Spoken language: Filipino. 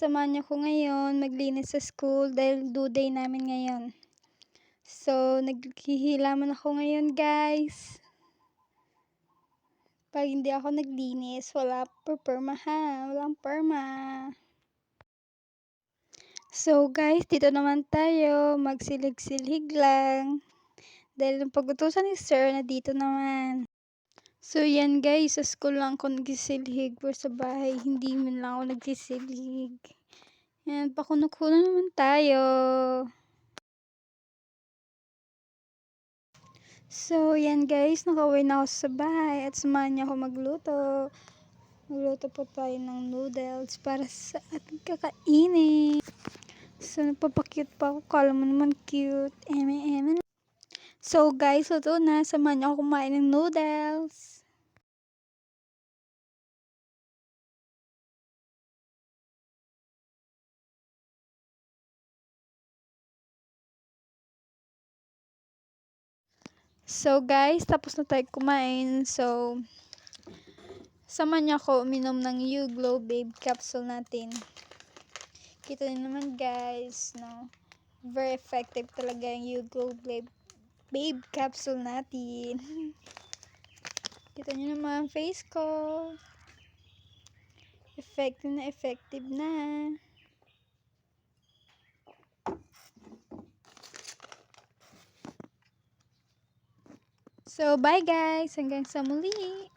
samahan niyo ko ngayon maglinis sa school dahil due day namin ngayon. So, naghihilaman ako ngayon, guys. Pag hindi ako naglinis, wala purma ha. Walang purma. So, guys, dito naman tayo. Magsilig-silig lang. Dahil yung pag-utusan ni Sir na dito naman. So, yan guys. Sa school lang ako nagsisilhig. Pero sa bahay, hindi man lang ako nagsisilhig. Yan, pakuno-kuno naman tayo. So, yan guys. Nakauwi na ako sa bahay. At samahan niya ako magluto. Magluto po tayo ng noodles para sa ating kakainin. So, nagpapakute pa ako. Kala mo naman cute. Eme. So, guys, ito na. Samahan niyo ako kumain ng noodles. So, guys, tapos na tayo kumain. So, samahan niyo ako uminom ng YouGlow Babe Capsule natin. Kita niyo naman, guys, no? Very effective talaga yung YouGlow Babe Capsule natin. Kita niyo naman face ko. Effective na effective na. So, bye guys! Hanggang sa muli!